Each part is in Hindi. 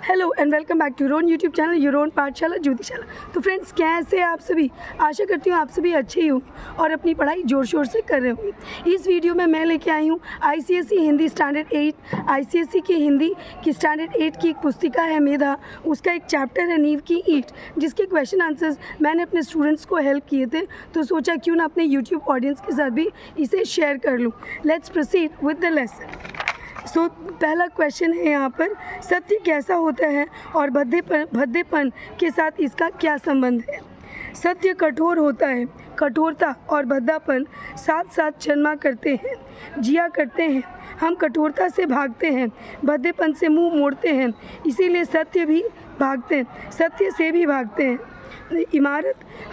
Hello and welcome back to your own YouTube channel your own Pathshala Jyotishala. तो फ्रेंड्स, कैसे हैं आप सभी? आशा करती हूँ आप सभी अच्छे ही होंगे और अपनी पढ़ाई ज़ोर शोर से कर रहे होंगे। इस वीडियो में मैं लेके आई हूँ आईसीएसई हिंदी स्टैंडर्ड 8, आईसीएसई की हिंदी की स्टैंडर्ड 8 की एक पुस्तिका है मेधा, उसका एक चैप्टर है नींव की ईंट, जिसके क्वेश्चन आंसर्स मैंने अपने स्टूडेंट्स को हेल्प किए थे, तो सोचा क्यों ना अपने यूट्यूब ऑडियंस के साथ भी इसे शेयर कर लूँ। Let's proceed with the lesson. So पहला क्वेश्चन है यहाँ पर, सत्य कैसा होता है और भद्देपन के साथ इसका क्या संबंध है? सत्य कठोर होता है, कठोरता और भद्दापन साथ साथ जन्मा करते हैं, जिया करते हैं। हम कठोरता से भागते हैं, भद्देपन से मुंह मोड़ते हैं, इसीलिए सत्य से भी भागते हैं।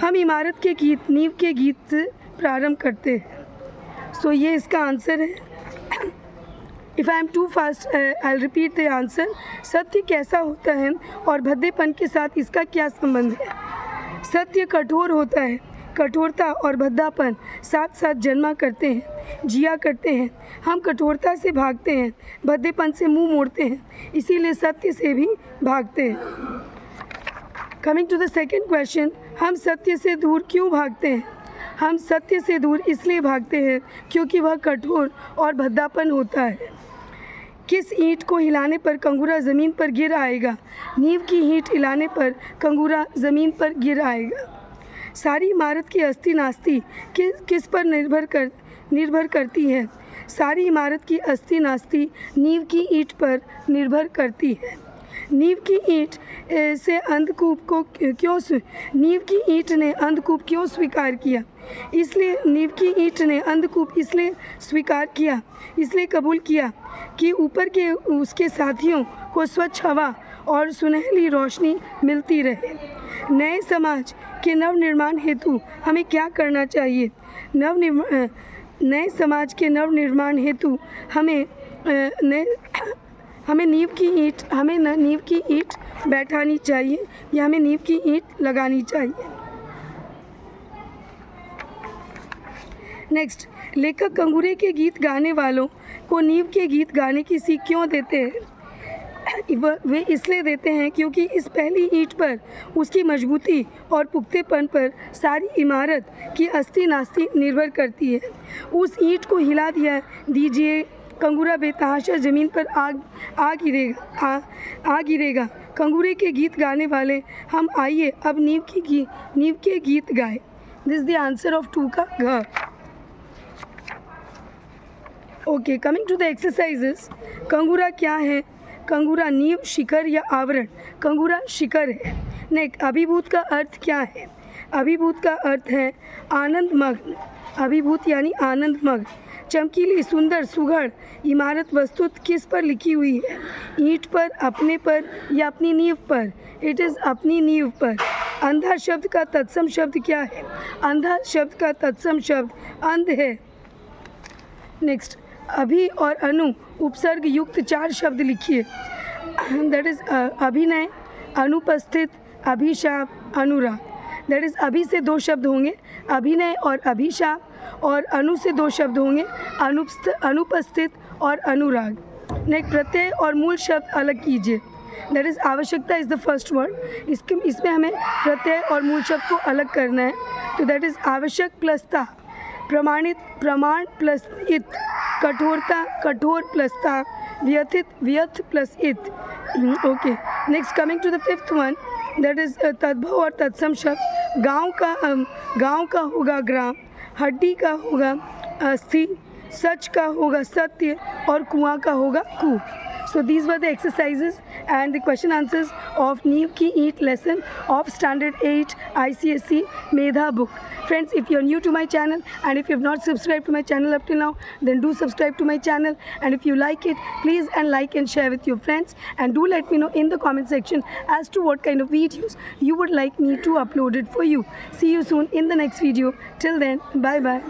हम इमारत के गीत, नींव के गीत से प्रारंभ करते हैं। सो ये इसका आंसर है। If I am too fast, I'll repeat the answer. सत्य कैसा होता है और भद्देपन के साथ इसका क्या संबंध है? सत्य कठोर होता है, कठोरता और भद्दापन साथ साथ जन्मा करते हैं, जिया करते हैं। हम कठोरता से भागते हैं, भद्देपन से मुंह मोड़ते हैं, इसीलिए सत्य से भी भागते हैं। Coming to the second question, हम सत्य से दूर क्यों भागते हैं? हम सत्य से दूर इसलिए भागते हैं क्योंकि वह कठोर और भद्दापन होता है। किस ईंट को हिलाने पर कंगूरा ज़मीन पर गिर आएगा? नींव की ईंट हिलाने पर कंगूरा ज़मीन पर गिर आएगा। सारी इमारत की अस्ति नास्ति किस पर निर्भर करती है? सारी इमारत की अस्ति नास्ति नींव की ईंट पर निर्भर करती है। नींव की ईंट नींव की ईंट ने अंधकूप क्यों स्वीकार किया? नींव की ईंट ने अंधकूप इसलिए स्वीकार किया, इसलिए कबूल किया कि ऊपर के उसके साथियों को स्वच्छ हवा और सुनहली रोशनी मिलती रहे। नए समाज के नवनिर्माण हेतु हमें क्या करना चाहिए? नए समाज के नवनिर्माण हेतु हमें नींव की ईंट बैठानी चाहिए या हमें नींव की ईंट लगानी चाहिए। नेक्स्ट, लेखक कंगूरे के गीत गाने वालों को नींव के गीत गाने की सीख क्यों देते हैं? वे इसलिए देते हैं क्योंकि इस पहली ईंट पर, उसकी मजबूती और पुख्तेपन पर सारी इमारत की अस्ति नास्ति निर्भर करती है। उस ईंट को हिला दीजिए, कंगूरा बेतहाशा ज़मीन पर आ गिरेगा। कंगूरे के गीत गाने वाले हम आइए अब नींव के गीत गाए। दिस द आंसर ऑफ 2 का घ। Okay, coming to the exercises. कंगूरा क्या है? कंगूरा नींव, शिखर या आवरण। कंगूरा शिखर है। नेक्स्ट, अभिभूत का अर्थ क्या है? अभिभूत का अर्थ है आनंद मग्न। अभिभूत यानी आनंद मग्न। चमकीली, सुंदर, सुघड़ इमारत वस्तुत किस पर लिखी हुई है? ईंट पर, अपने पर या अपनी नींव पर? इट इज़ अपनी नींव पर। अंधा शब्द का तत्सम शब्द क्या है? अंधा शब्द का तत्सम शब्द अंध है। नेक्स्ट, अभि और अनु उपसर्ग युक्त 4 शब्द लिखिए। दैट इज़ अभिनय, अनुपस्थित, अभिशाप, अनुराग। दैट इज़ अभि से 2 शब्द होंगे, अभिनय और अभिशाप, और अनु से 2 शब्द होंगे, अनुपस्थित और अनुराग। नेक्स्ट, प्रत्यय और मूल शब्द अलग कीजिए। दैट इज़ आवश्यकता इज़ द फर्स्ट वर्ड। इसमें हमें प्रत्यय और मूल शब्द को अलग करना है। तो दैट इज़ आवश्यक प्लस ता, प्रमाणित, प्रमाण प्लस इत, कठोरता, कठोर प्लस ता, व्यथित, व्यथ प्लस इत। Okay, next, coming to the 5th one, that is तद्भव और तत्सम शब्द। गाँव का होगा ग्राम, हड्डी का होगा अस्थि, सच का होगा सत्य और कुआं का होगा कूप। So these were the exercises and the question answers of नींव की ईंट lesson of standard 8 ICSE Medha book. Friends, if you are new to my channel and if you have not subscribed to my channel up till now, then do subscribe to my channel, and if you like it, please and like and share with your friends, and do let me know in the comment section as to what kind of videos you would like me to upload it for you. See you soon in the next video. Till then, bye bye.